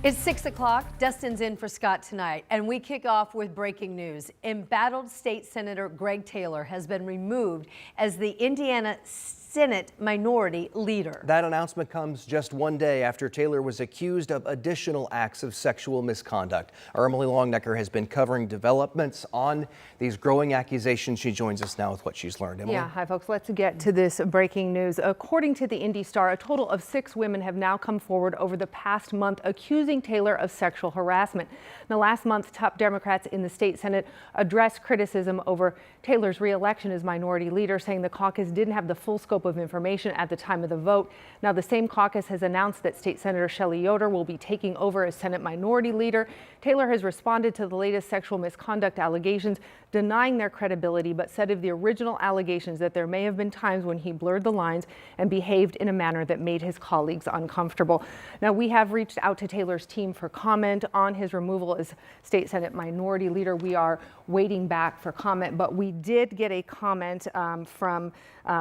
It's 6 o'clock. Dustin's in for Scott tonight, and we kick off with breaking news. Embattled State Senator Greg Taylor has been removed as the Indiana Senate Minority Leader. That announcement comes just one day after Taylor was accused of additional acts of sexual misconduct. Our Emily Longnecker has been covering developments on these growing accusations. She joins us now with what she's learned. Emily? Yeah, hi folks. Let's get to this breaking news. According to the Indy Star, a total of 6 women have now come forward over the past month accusing Taylor of sexual harassment. Now, last month, top Democrats in the state Senate addressed criticism over Taylor's re-election as minority leader, saying the caucus didn't have the full scope of information at the time of the vote. Now, the same caucus has announced that State Senator Shelley Yoder will be taking over as Senate Minority Leader. Taylor has responded to the latest sexual misconduct allegations, denying their credibility, but said of the original allegations that there may have been times when he blurred the lines and behaved in a manner that made his colleagues uncomfortable. Now, we have reached out to Taylor's team for comment on his removal as State Senate Minority Leader. We are waiting back for comment, but we did get a comment from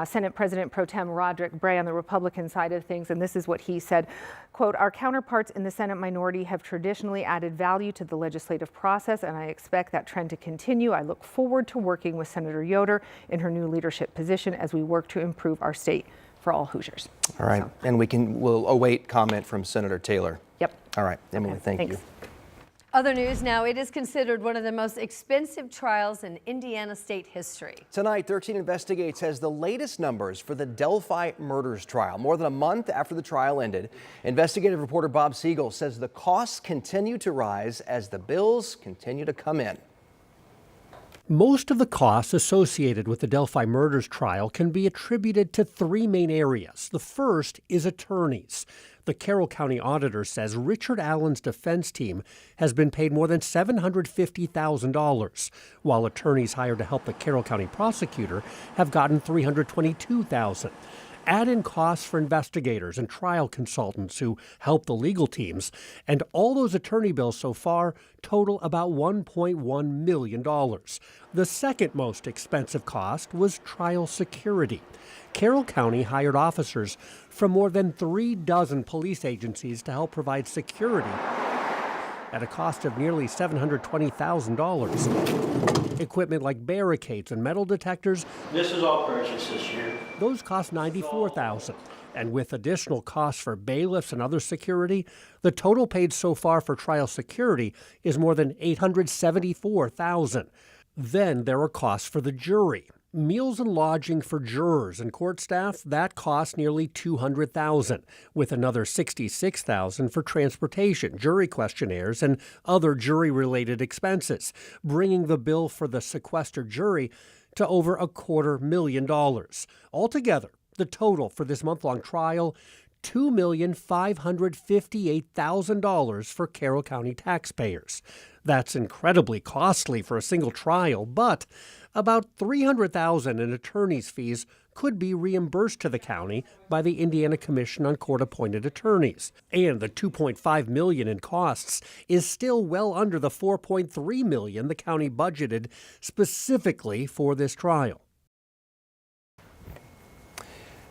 Senate President Pro Tem Roderick Bray on the Republican side of things, and this is what he said. Quote, "Our counterparts in the Senate minority have traditionally added value to the legislative process, and I expect that trend to continue. I look forward to working with Senator Yoder in her new leadership position as we work to improve our state for all Hoosiers." All right, so. And we'll await comment from Senator Taylor. Yep. All right, Emily, okay. thank you. Other news now, it is considered one of the most expensive trials in Indiana state history. Tonight, 13 Investigates has the latest numbers for the Delphi murders trial. More than a month after the trial ended, investigative reporter Bob Siegel says the costs continue to rise as the bills continue to come in. Most of the costs associated with the Delphi murders trial can be attributed to 3 main areas. The first is attorneys. The Carroll County auditor says Richard Allen's defense team has been paid more than $750,000, while attorneys hired to help the Carroll County prosecutor have gotten $322,000. Add in costs for investigators and trial consultants who help the legal teams, and all those attorney bills so far total about $1.1 million. The second most expensive cost was trial security. Carroll County hired officers from more than 3 dozen police agencies to help provide security at a cost of nearly $720,000. Equipment like barricades and metal detectors. This is all purchased this year. Those cost $94,000. And with additional costs for bailiffs and other security, the total paid so far for trial security is more than $874,000. Then there are costs for the jury. Meals and lodging for jurors and court staff, that costs nearly $200,000, with another $66,000 for transportation, jury questionnaires, and other jury-related expenses, bringing the bill for the sequestered jury to over $250,000. Altogether, the total for this month-long trial, $2,558,000 for Carroll County taxpayers. That's incredibly costly for a single trial, but about $300,000 in attorney's fees could be reimbursed to the county by the Indiana Commission on Court-Appointed Attorneys. And the $2.5 million in costs is still well under the $4.3 million the county budgeted specifically for this trial.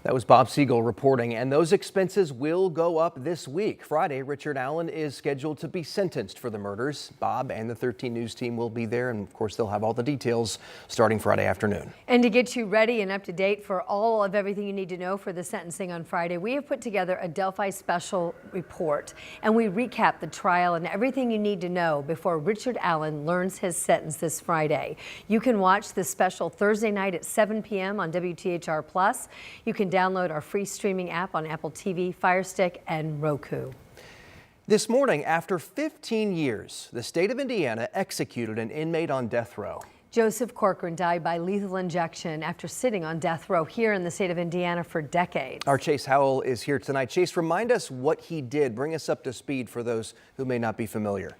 That was Bob Siegel reporting, and those expenses will go up this week. Friday, Richard Allen is scheduled to be sentenced for the murders. Bob and the 13 News team will be there, and of course, they'll have all the details starting Friday afternoon. And to get you ready and up to date for all of everything you need to know for the sentencing on Friday, we have put together a Delphi special report, and we recap the trial and everything you need to know before Richard Allen learns his sentence this Friday. You can watch this special Thursday night at 7 p.m. on WTHR+. You can download our free streaming app on Apple TV, Fire Stick, and Roku. This morning, after 15 years, the state of Indiana executed an inmate on death row. Joseph Corcoran died by lethal injection after sitting on death row here in the state of Indiana for decades. Our Chase Howell is here tonight. Chase, remind us what he did. Bring us up to speed for those who may not be familiar.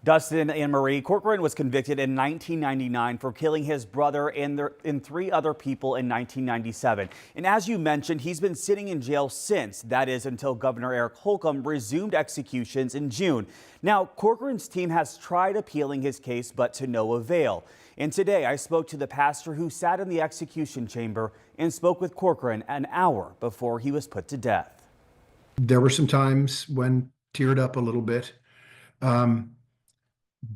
Dustin and Marie, Corcoran was convicted in 1999 for killing his brother and 3 other people in 1997. And as you mentioned, he's been sitting in jail since. That is until Governor Eric Holcomb resumed executions in June. Now, Corcoran's team has tried appealing his case, but to no avail. And today I spoke to the pastor who sat in the execution chamber and spoke with Corcoran an hour before he was put to death. There were some times when teared up a little bit.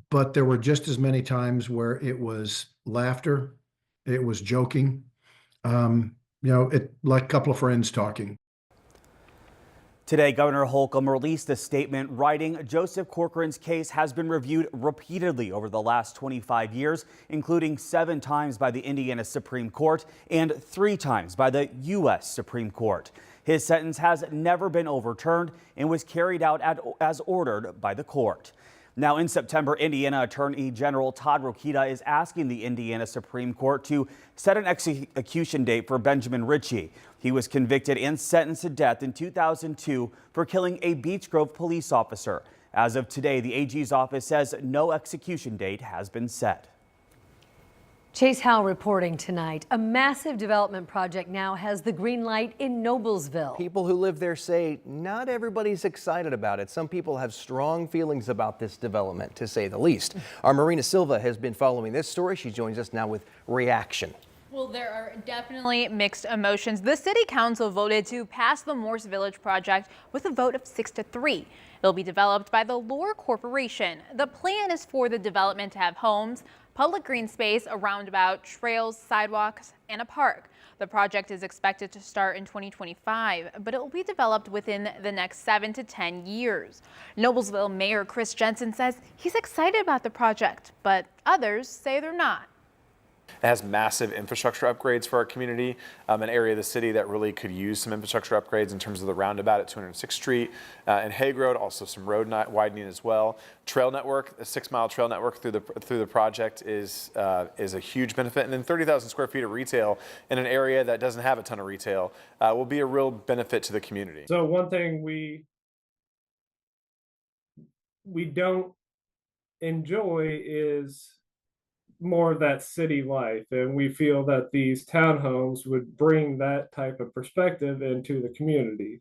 But there were just as many times where it was laughter, it was joking, it like a couple of friends talking. Today, Governor Holcomb released a statement writing Joseph Corcoran's case has been reviewed repeatedly over the last 25 years, including 7 times by the Indiana Supreme Court and 3 times by the U.S. Supreme Court. His sentence has never been overturned and was carried out as ordered by the court. Now, in September, Indiana Attorney General Todd Rokita is asking the Indiana Supreme Court to set an execution date for Benjamin Ritchie. He was convicted and sentenced to death in 2002 for killing a Beech Grove police officer. As of today, the AG's office says no execution date has been set. Chase Howell reporting tonight. A massive development project now has the green light in Noblesville. People who live there say not everybody's excited about it. Some people have strong feelings about this development, to say the least. Our Marina Silva has been following this story. She joins us now with reaction. Well, there are definitely mixed emotions. The city council voted to pass the Morse Village project with a vote of 6-3. It'll be developed by the Lohr Corporation. The plan is for the development to have homes, public green space, a roundabout, trails, sidewalks, and a park. The project is expected to start in 2025, but it will be developed within the next 7 to 10 years. Noblesville Mayor Chris Jensen says he's excited about the project, but others say they're not. It has massive infrastructure upgrades for our community, an area of the city that really could use some infrastructure upgrades in terms of the roundabout at 206th Street and Hague Road, also some road widening as well. Trail network, a 6-mile trail network through the project is a huge benefit, and then 30,000 square feet of retail in an area that doesn't have a ton of retail will be a real benefit to the community. So one thing we don't enjoy is more of that city life, and we feel that these townhomes would bring that type of perspective into the community.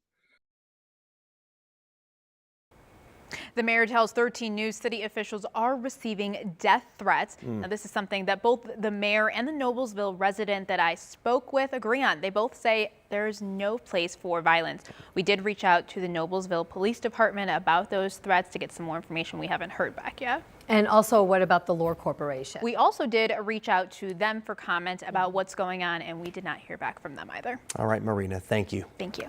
The mayor tells 13 News city officials are receiving death threats. Now, this is something that both the mayor and the Noblesville resident that I spoke with agree on. They both say there is no place for violence. We did reach out to the Noblesville Police Department about those threats to get some more information. We haven't heard back yet. And also, what about the Lohr Corporation? We also did reach out to them for comment about what's going on, and we did not hear back from them either. All right, Marina, thank you. Thank you.